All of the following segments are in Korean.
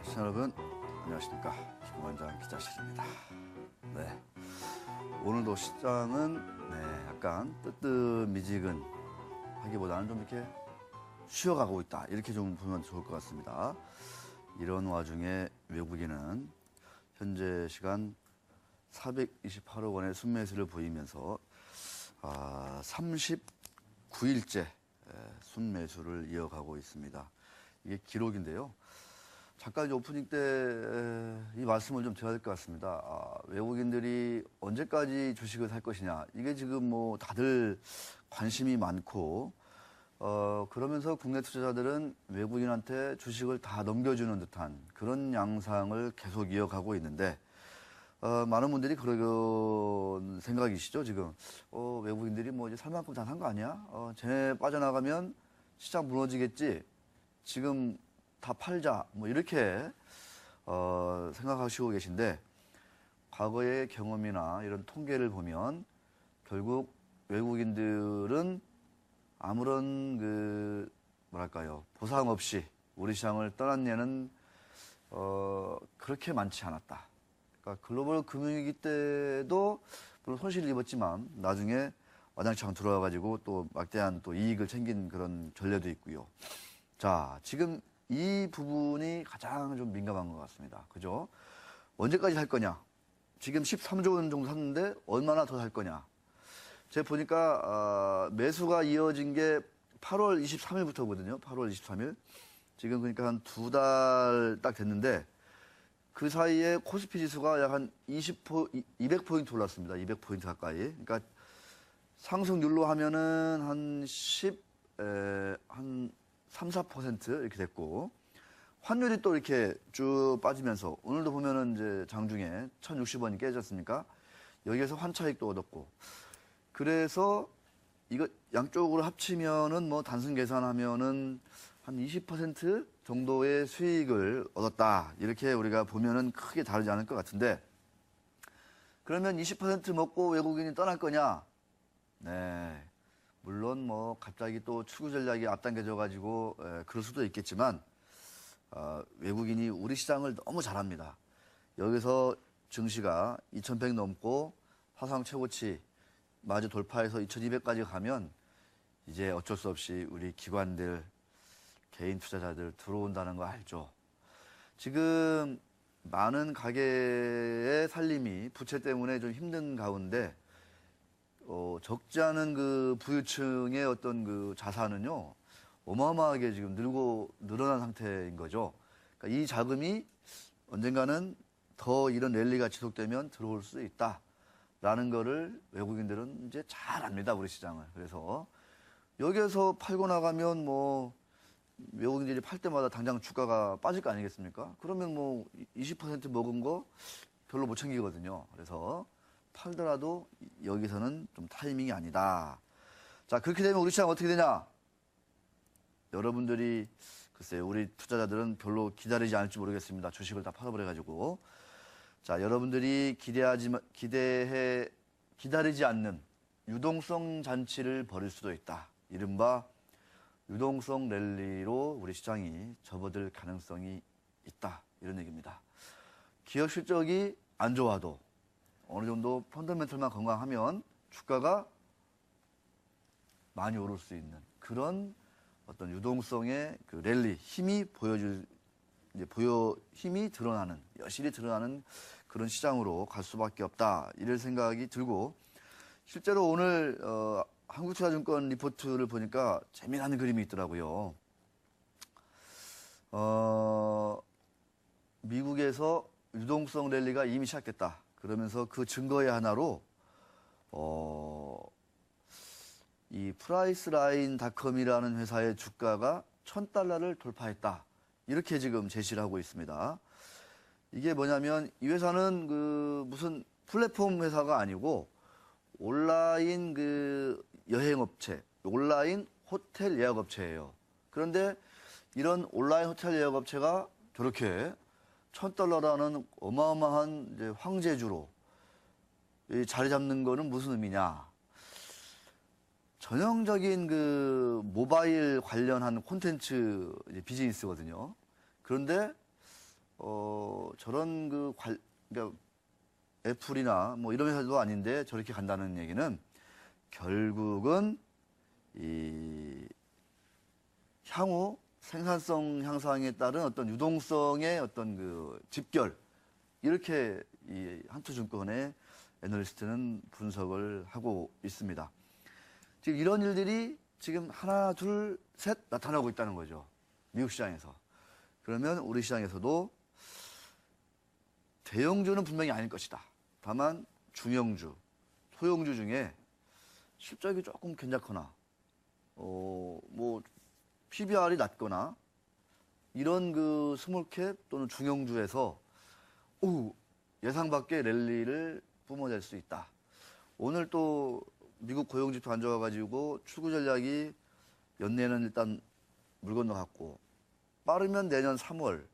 시청자 여러분, 안녕하십니까. 김원장 기자실입니다. 네, 오늘도 시장은 약간 뜨뜻미지근 하기보다는 좀 이렇게 쉬어가고 있다. 이렇게 좀 보면 좋을 것 같습니다. 이런 와중에 외국인은 현재 시간 428억 원의 순매수를 보이면서 39일째 순매수를 이어가고 있습니다. 이게 기록인데요. 잠깐 오프닝 때 이 말씀을 좀 드려야 될 것 같습니다. 외국인들이 언제까지 주식을 살 것이냐. 이게 지금 뭐 다들 관심이 많고, 그러면서 국내 투자자들은 외국인한테 주식을 다 넘겨주는 듯한 그런 양상을 계속 이어가고 있는데, 많은 분들이 그런 생각이시죠, 지금. 외국인들이 뭐 이제 살 만큼 다 산 거 아니야? 쟤네 빠져나가면 시장 무너지겠지? 지금 다 팔자. 뭐 이렇게, 생각하시고 계신데, 과거의 경험이나 이런 통계를 보면 결국 외국인들은 아무런 보상 없이 우리 시장을 떠난 예는, 그렇게 많지 않았다. 그러니까 글로벌 금융위기 때도 물론 손실을 입었지만 나중에 와장창 들어와가지고 또 막대한 또 이익을 챙긴 그런 전례도 있고요. 자, 지금 이 부분이 가장 좀 민감한 것 같습니다. 그죠? 언제까지 살 거냐? 지금 13조 원 정도 샀는데 얼마나 더 살 거냐? 제가 보니까 매수가 이어진 게 8월 23일부터거든요. 8월 23일. 지금 그러니까 한 2달 딱 됐는데 그 사이에 코스피 지수가 약 한 200포인트 올랐습니다. 200포인트 가까이. 그러니까 상승률로 하면은 한 3, 4% 이렇게 됐고, 환율이 또 이렇게 쭉 빠지면서, 오늘도 보면은 이제 장중에 1,060원이 깨졌습니까? 여기에서 환차익도 얻었고, 그래서 이거 양쪽으로 합치면은 뭐 단순 계산하면은 한 20% 정도의 수익을 얻었다. 이렇게 우리가 보면은 크게 다르지 않을 것 같은데, 그러면 20% 먹고 외국인이 떠날 거냐? 네. 물론 뭐 갑자기 또 추구 전략이 앞당겨져 가지고 그럴 수도 있겠지만, 외국인이 우리 시장을 너무 잘합니다. 여기서 증시가 2100 넘고 사상 최고치 마저 돌파해서 2200까지 가면 이제 어쩔 수 없이 우리 기관들, 개인 투자자들 들어온다는 거 알죠? 지금 많은 가게의 살림이 부채 때문에 좀 힘든 가운데, 적지 않은 그 부유층의 어떤 그 자산은요, 어마어마하게 지금 늘어난 상태인 거죠. 그러니까 이 자금이 언젠가는 더 이런 랠리가 지속되면 들어올 수 있다라는 거를 외국인들은 이제 잘 압니다, 우리 시장을. 그래서 여기에서 팔고 나가면 뭐 외국인들이 팔 때마다 당장 주가가 빠질 거 아니겠습니까? 그러면 뭐 20% 먹은 거 별로 못 챙기거든요. 그래서 팔더라도 여기서는 좀 타이밍이 아니다. 자, 그렇게 되면 우리 시장 어떻게 되냐? 여러분들이 글쎄요, 우리 투자자들은 별로 기다리지 않을지 모르겠습니다. 주식을 다 팔아버려가지고. 자, 여러분들이 기다리지 않는 유동성 잔치를 벌일 수도 있다. 이른바 유동성 랠리로 우리 시장이 접어들 가능성이 있다. 이런 얘기입니다. 기업 실적이 안 좋아도 어느 정도 펀더멘털만 건강하면 주가가 많이 오를 수 있는 그런 어떤 유동성의 그 랠리, 힘이 힘이 드러나는, 여실히 드러나는 그런 시장으로 갈 수밖에 없다. 이럴 생각이 들고, 실제로 오늘, 한국투자증권 리포트를 보니까 재미나는 그림이 있더라고요. 미국에서 유동성 랠리가 이미 시작됐다. 그러면서 그 증거의 하나로, 이 프라이스라인닷컴이라는 회사의 주가가 $1,000를 돌파했다. 이렇게 지금 제시를 하고 있습니다. 이게 뭐냐면 이 회사는 그 무슨 플랫폼 회사가 아니고 온라인 그 여행업체, 온라인 호텔 예약업체예요. 그런데 이런 온라인 호텔 예약업체가 저렇게 $1,000라는 어마어마한 이제 황제주로 자리 잡는 거는 무슨 의미냐? 전형적인 그 모바일 관련한 콘텐츠 비즈니스거든요. 그런데 저런 그러니까 애플이나 뭐 이런 회사도 아닌데 저렇게 간다는 얘기는 결국은 이 향후 생산성 향상에 따른 어떤 유동성의 어떤 그 집결 이렇게 이 한투증권의 애널리스트는 분석을 하고 있습니다. 지금 이런 일들이 지금 하나, 둘, 셋 나타나고 있다는 거죠. 미국 시장에서. 그러면 우리 시장에서도 대형주는 분명히 아닐 것이다. 다만 중형주, 소형주 중에 실적이 조금 괜찮거나, 뭐 PBR이 낮거나 이런 그 스몰캡 또는 중형주에서 예상 밖의 랠리를 뿜어낼 수 있다. 오늘 또 미국 고용지표 안 좋아가지고 출구 전략이 연내는 일단 물 건너갔고 빠르면 내년 3월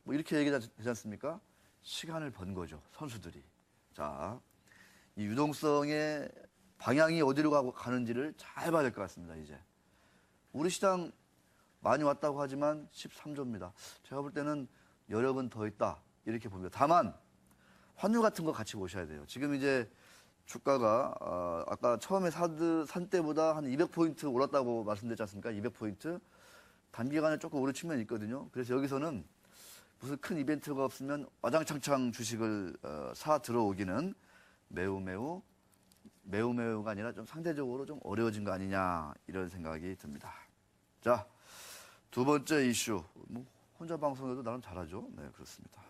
뭐 이렇게 얘기되지 않습니까? 시간을 번 거죠. 선수들이. 자, 이 유동성의 방향이 어디로 가는지를 잘 봐야 될 것 같습니다. 이제. 우리 시장 많이 왔다고 하지만 13조입니다. 제가 볼 때는 여러 번 더 있다. 이렇게 봅니다. 다만 환율 같은 거 같이 보셔야 돼요. 지금 이제 주가가 아까 처음에 산 때보다 한 200포인트 올랐다고 말씀드렸지 않습니까? 200포인트. 단기간에 조금 오른 측면이 있거든요. 그래서 여기서는 무슨 큰 이벤트가 없으면 와장창창 주식을 사 들어오기는 매우가 아니라 좀 상대적으로 좀 어려워진 거 아니냐 이런 생각이 듭니다. 자, 두 번째 이슈. 뭐 혼자 방송해도 나름 잘하죠. 네, 그렇습니다.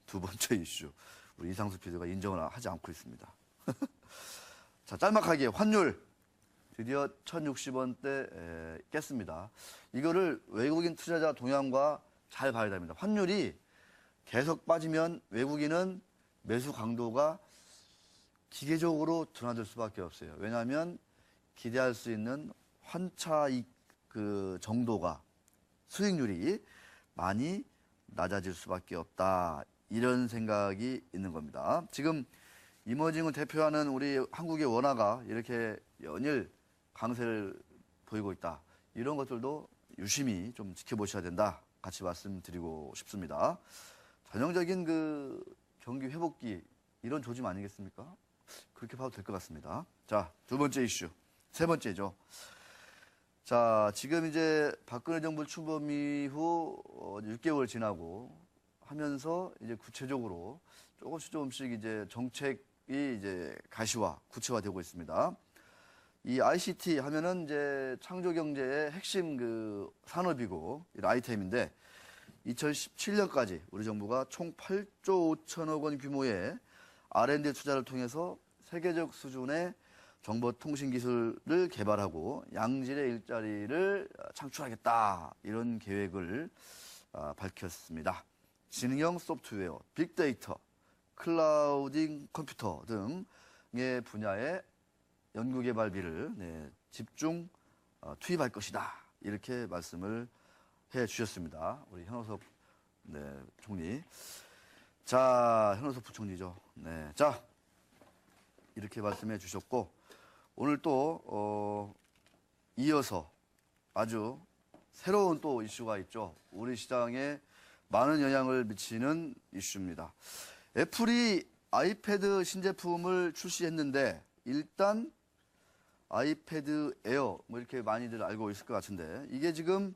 두 번째 이슈. 우리 이상수 PD가 인정을 하지 않고 있습니다. 자, 짤막하게 환율 드디어 1,060원대 깼습니다. 이거를 외국인 투자자 동향과 잘 봐야 됩니다. 환율이 계속 빠지면 외국인은 매수 강도가 기계적으로 둔화될 수밖에 없어요. 왜냐하면 기대할 수 있는 환차익 그 정도가 수익률이 많이 낮아질 수밖에 없다. 이런 생각이 있는 겁니다. 지금 이머징을 대표하는 우리 한국의 원화가 이렇게 연일 강세를 보이고 있다. 이런 것들도 유심히 좀 지켜보셔야 된다. 같이 말씀드리고 싶습니다. 전형적인 그 경기 회복기 이런 조짐 아니겠습니까? 그렇게 봐도 될 것 같습니다. 자, 두 번째 이슈. 세 번째죠. 자, 지금 이제 박근혜 정부 출범 이후 6개월 지나고 하면서 이제 구체적으로 조금씩 이제 정책이 이제 가시화, 구체화되고 있습니다. 이 ICT 하면은 이제 창조 경제의 핵심 그 산업이고 이런 아이템인데 2017년까지 우리 정부가 총 8조 5천억 원 규모의 R&D 투자를 통해서 세계적 수준의 정보통신 기술을 개발하고 양질의 일자리를 창출하겠다 이런 계획을 밝혔습니다. 지능형 소프트웨어, 빅데이터, 클라우딩 컴퓨터 등의 분야에 연구개발비를 집중 투입할 것이다. 이렇게 말씀을 해 주셨습니다. 우리 현호섭 총리. 자, 현호섭 부총리죠. 네. 자, 이렇게 말씀해 주셨고, 오늘 또, 이어서 아주 새로운 또 이슈가 있죠. 우리 시장에 많은 영향을 미치는 이슈입니다. 애플이 아이패드 신제품을 출시했는데, 일단 아이패드 에어, 뭐 이렇게 많이들 알고 있을 것 같은데, 이게 지금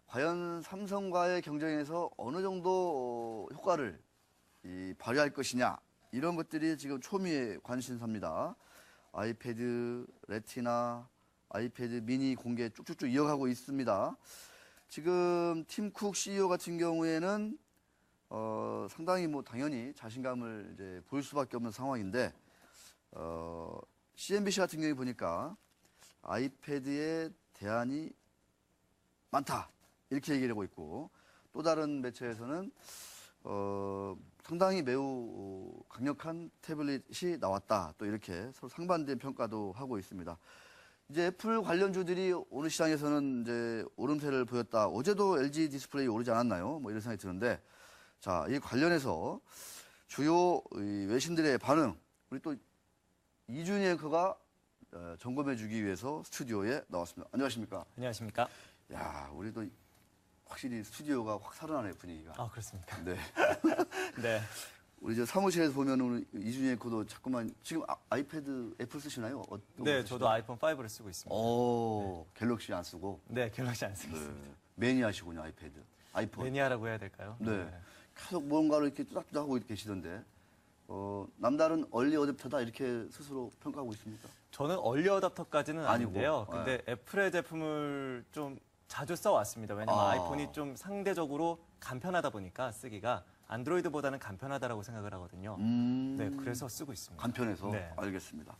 과연 삼성과의 경쟁에서 어느 정도 효과를 발휘할 것이냐, 이런 것들이 지금 초미의 관심사입니다. 아이패드 레티나, 아이패드 미니 공개 쭉쭉쭉 이어가고 있습니다. 지금 팀 쿡 CEO 같은 경우에는 상당히 뭐 당연히 자신감을 이제 보일 수밖에 없는 상황인데 CNBC 같은 경우에 보니까 아이패드에 대안이 많다 이렇게 얘기를 하고 있고 또 다른 매체에서는 상당히 매우 강력한 태블릿이 나왔다. 또 이렇게 서로 상반된 평가도 하고 있습니다. 이제 애플 관련주들이 오늘 시장에서는 이제 오름세를 보였다. 어제도 LG 디스플레이 오르지 않았나요? 뭐 이런 생각이 드는데, 자, 이 관련해서 주요 외신들의 반응, 우리 또 이준희 앵커가 점검해 주기 위해서 스튜디오에 나왔습니다. 안녕하십니까? 안녕하십니까? 야, 우리도 확실히 스튜디오가 확 살아나네요, 분위기가. 아, 그렇습니까? 네. 네. 우리 저 사무실에서 보면은 이준희 앵커도 자꾸만 지금 아이패드 애플 쓰시나요? 어떤 네, 거 저도 아이폰 5를 쓰고 있습니다. 갤럭시 안 쓰고. 네, 갤럭시 안 쓰고 네. 있습니다. 매니아시군요, 아이패드. 아이폰. 매니아라고 해야 될까요? 네. 계속 뭔가를 이렇게 뚜닥뚜닥 하고 계시던데. 남다른 얼리 어댑터다 이렇게 스스로 평가하고 있습니까? 저는 얼리 어답터까지는 아니고, 아닌데요. 근데 애플의 제품을 좀 자주 써왔습니다. 왜냐면 아이폰이 좀 상대적으로 간편하다 보니까 쓰기가 안드로이드보다는 간편하다라고 생각을 하거든요. 네, 그래서 쓰고 있습니다. 간편해서? 네. 알겠습니다.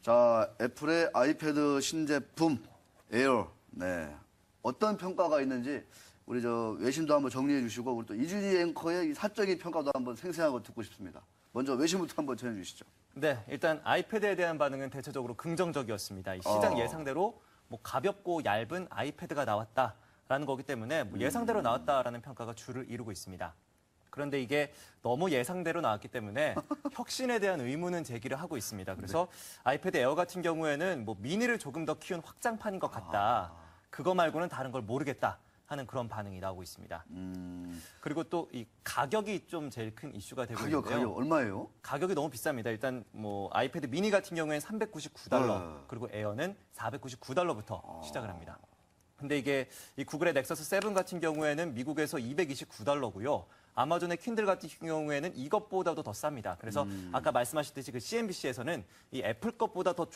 자, 애플의 아이패드 신제품 에어. 네. 어떤 평가가 있는지 우리 저 외신도 한번 정리해 주시고 우리 또 이준희 앵커의 이 사적인 평가도 한번 생생하고 듣고 싶습니다. 먼저 외신부터 한번 전해 주시죠. 네, 일단 아이패드에 대한 반응은 대체적으로 긍정적이었습니다. 이 시장 예상대로 뭐 가볍고 얇은 아이패드가 나왔다라는 거기 때문에 뭐 예상대로 나왔다라는 평가가 주를 이루고 있습니다. 그런데 이게 너무 예상대로 나왔기 때문에 혁신에 대한 의문은 제기를 하고 있습니다. 그래서 아이패드 에어 같은 경우에는 뭐 미니를 조금 더 키운 확장판인 것 같다. 그거 말고는 다른 걸 모르겠다 하는 그런 반응이 나오고 있습니다. 그리고 또 이 가격이 좀 제일 큰 이슈가 되고 있는데요. 가격 얼마예요? 가격이 너무 비쌉니다. 일단 뭐 아이패드 미니 같은 경우에는 $399, 그리고 에어는 $499부터 시작을 합니다. 근데 이게 이 구글의 넥서스 7 같은 경우에는 미국에서 $229고요. 아마존의 킨들 같은 경우에는 이것보다도 더 쌉니다. 그래서 아까 말씀하셨듯이 그 CNBC에서는 이 애플 것보다 더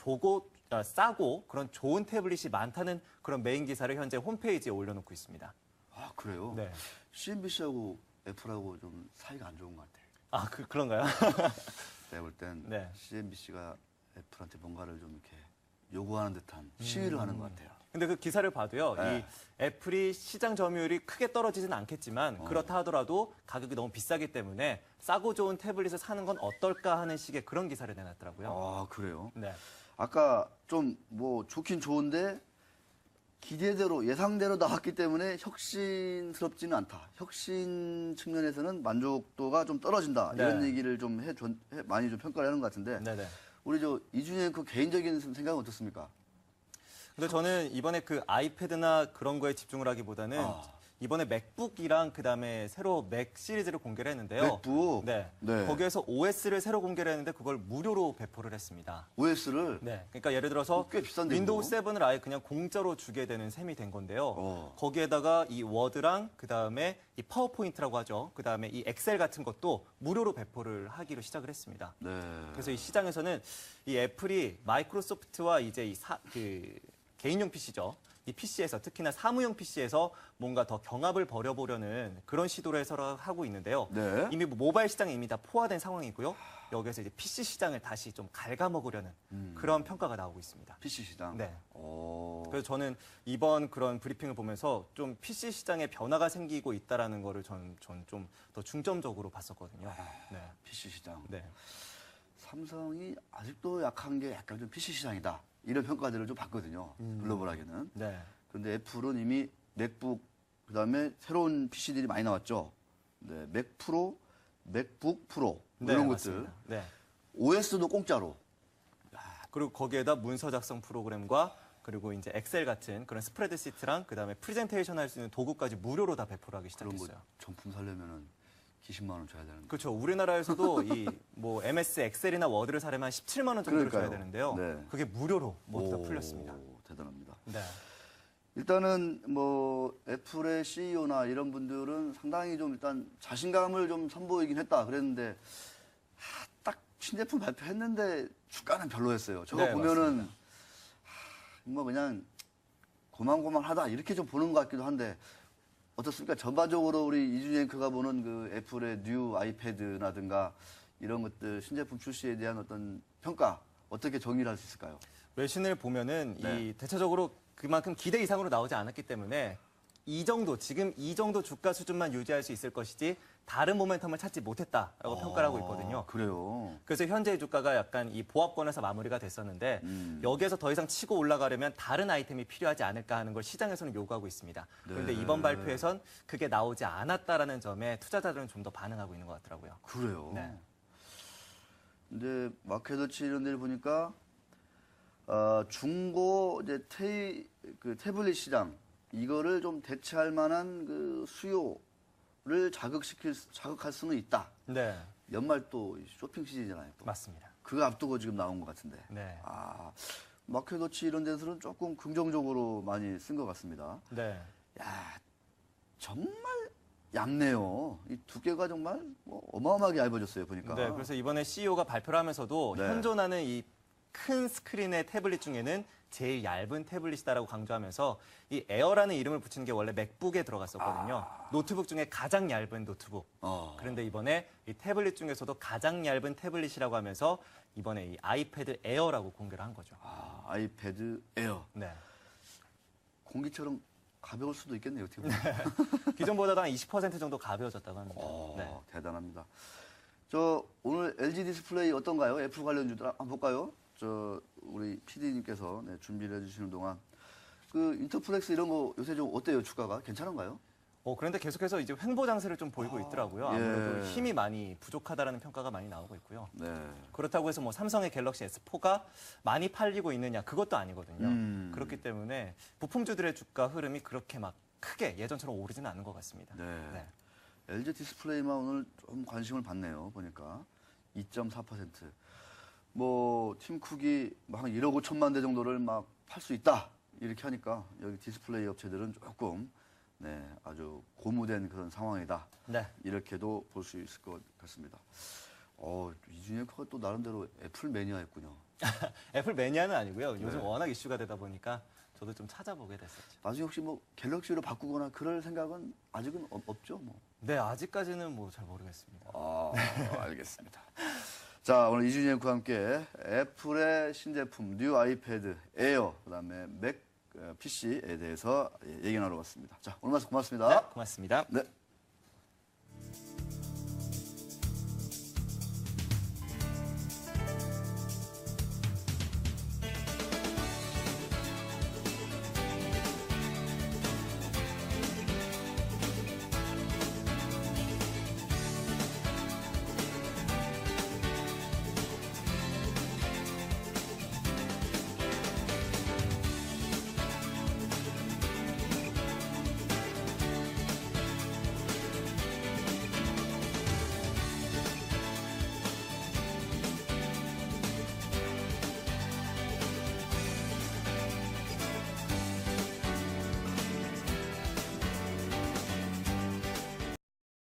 싸고 그런 좋은 태블릿이 많다는 그런 메인 기사를 현재 홈페이지에 올려놓고 있습니다. 아, 그래요? 네. CNBC하고 애플하고 좀 사이가 안 좋은 것 같아요. 아, 그런가요? 내가 볼 땐 네. CNBC가 애플한테 뭔가를 좀 이렇게 요구하는 듯한 시위를 하는 것 같아요. 근데 그 기사를 봐도요, 네. 이 애플이 시장 점유율이 크게 떨어지진 않겠지만 그렇다 하더라도 가격이 너무 비싸기 때문에 싸고 좋은 태블릿을 사는 건 어떨까 하는 식의 그런 기사를 내놨더라고요. 아, 그래요? 네. 아까 좀 뭐 좋긴 좋은데 기대대로 예상대로 나왔기 때문에 혁신스럽지는 않다. 혁신 측면에서는 만족도가 좀 떨어진다. 네. 이런 얘기를 좀 많이 좀 평가를 하는 것 같은데 네네. 우리 저 이준희 그 개인적인 생각은 어떻습니까? 근데 저는 이번에 그 아이패드나 그런 거에 집중을 하기보다는 이번에 맥북이랑 그다음에 새로 맥 시리즈를 공개를 했는데요. 맥북? 네. 네. 거기에서 OS를 새로 공개를 했는데 그걸 무료로 배포를 했습니다. OS를? 네. 그러니까 예를 들어서 꽤 비싼데, 윈도우 그거? 7을 아예 그냥 공짜로 주게 되는 셈이 된 건데요. 어. 거기에다가 이 워드랑 그다음에 이 파워포인트라고 하죠. 그다음에 이 엑셀 같은 것도 무료로 배포를 하기로 시작을 했습니다. 네. 그래서 이 시장에서는 이 애플이 마이크로소프트와 이제 개인용 PC죠. 이 PC에서 특히나 사무용 PC에서 뭔가 더 경합을 벌여보려는 그런 시도를 해서 하고 있는데요. 네. 이미 뭐 모바일 시장이 이미 다 포화된 상황이고요. 여기에서 이제 PC 시장을 다시 좀 갉아먹으려는 그런 평가가 나오고 있습니다. PC 시장? 네. 오. 그래서 저는 이번 그런 브리핑을 보면서 좀 PC 시장에 변화가 생기고 있다라는 거를 전 좀 더 중점적으로 봤었거든요. 네. PC 시장. 네. 삼성이 아직도 약한 게 약간 좀 PC 시장이다. 이런 평가들을 좀 봤거든요. 글로벌하게는. 네. 그런데 애플은 이미 맥북, 그 다음에 새로운 PC들이 많이 나왔죠. 네, 맥 프로, 맥북 프로, 뭐 네, 이런 것들. 맞습니다. 네. OS도 공짜로. 그리고 거기에다 문서 작성 프로그램과 그리고 이제 엑셀 같은 그런 스프레드 시트랑 그다음에 프레젠테이션 할 수 있는 도구까지 무료로 다 배포를 하기 그런 거 시작했어요. 정품 사려면은 기십만 원 줘야 되는데. 그렇죠. 우리나라에서도 이 뭐 MS 엑셀이나 워드를 사려면 17만 원 정도를 줘야 그러니까요. 되는데요. 네. 그게 무료로 모두 다 풀렸습니다. 대단합니다. 네. 일단은 뭐 애플의 CEO나 이런 분들은 상당히 좀 일단 자신감을 좀 선보이긴 했다 그랬는데 딱 신제품 발표했는데 주가는 별로였어요. 저거 네, 보면은 뭐 그냥 고만고만하다 이렇게 좀 보는 것 같기도 한데 어떻습니까? 전반적으로 우리 이준희 앵커가 보는 그 애플의 뉴 아이패드라든가 이런 것들 신제품 출시에 대한 어떤 평가 어떻게 정의를 할 수 있을까요? 외신을 보면은 네. 이 대체적으로 그만큼 기대 이상으로 나오지 않았기 때문에 지금 이 정도 주가 수준만 유지할 수 있을 것이지 다른 모멘텀을 찾지 못했다라고 평가를 하고 있거든요. 그래요. 그래서 현재의 주가가 약간 이 보합권에서 마무리가 됐었는데 여기에서 더 이상 치고 올라가려면 다른 아이템이 필요하지 않을까 하는 걸 시장에서는 요구하고 있습니다. 그런데 네. 이번 발표에선 그게 나오지 않았다라는 점에 투자자들은 좀 더 반응하고 있는 것 같더라고요. 그래요. 네. 근데 마켓워치 이런 데를 보니까 중고 이제 태블릿 시장 이거를 좀 대체할 만한 그 수요를 자극할 수는 있다. 네, 연말 또 쇼핑 시즌이잖아요. 또. 맞습니다. 그거 앞두고 지금 나온 것 같은데. 네. 마켓워치 이런 데서는 조금 긍정적으로 많이 쓴 것 같습니다. 네. 야, 정말 얇네요. 이 두께가 정말 뭐 어마어마하게 얇아졌어요, 보니까. 네, 그래서 이번에 CEO가 발표를 하면서도 네. 현존하는 이 큰 스크린의 태블릿 중에는 제일 얇은 태블릿이다라고 강조하면서 이 에어라는 이름을 붙이는 게 원래 맥북에 들어갔었거든요. 노트북 중에 가장 얇은 노트북. 그런데 이번에 이 태블릿 중에서도 가장 얇은 태블릿이라고 하면서 이번에 이 아이패드 에어라고 공개를 한 거죠. 아이패드 에어. 네. 공기처럼 가벼울 수도 있겠네요, 어떻게 보면. 기존보다도 한 20% 정도 가벼워졌다고 합니다. 네. 대단합니다. 저 오늘 LG 디스플레이 어떤가요? 애플 관련주들 한번 볼까요? 저 우리 PD님께서 준비를 해주시는 동안 그 인터플렉스 이런 거 요새 좀 어때요? 주가가 괜찮은가요? 그런데 계속해서 이제 횡보 장세를 좀 보이고 있더라고요. 아무래도 예. 힘이 많이 부족하다라는 평가가 많이 나오고 있고요. 네. 그렇다고 해서 뭐 삼성의 갤럭시 S4가 많이 팔리고 있느냐 그것도 아니거든요. 그렇기 때문에 부품주들의 주가 흐름이 그렇게 막 크게 예전처럼 오르지는 않은 것 같습니다. 네. LG 디스플레이만 오늘 좀 관심을 받네요. 보니까 2.4%. 뭐 팀쿡이 한 1억 5천만 대 정도를 막 팔 수 있다 이렇게 하니까 여기 디스플레이 업체들은 조금 아주 고무된 그런 상황이다. 네. 이렇게도 볼 수 있을 것 같습니다. 이준혁가 또 나름대로 애플 매니아였군요. 애플 매니아는 아니고요. 요즘 워낙 이슈가 되다 보니까 저도 좀 찾아보게 됐었죠. 나중에 혹시 뭐 갤럭시로 바꾸거나 그럴 생각은 아직은 없죠? 뭐. 네, 아직까지는 뭐 잘 모르겠습니다. 알겠습니다. 자, 오늘 이준희 앵커와 함께 애플의 신제품 뉴 아이패드 에어, 그다음에 맥 PC에 대해서 얘기 나눠봤습니다. 자, 오늘 말씀 고맙습니다. 네, 고맙습니다. 네.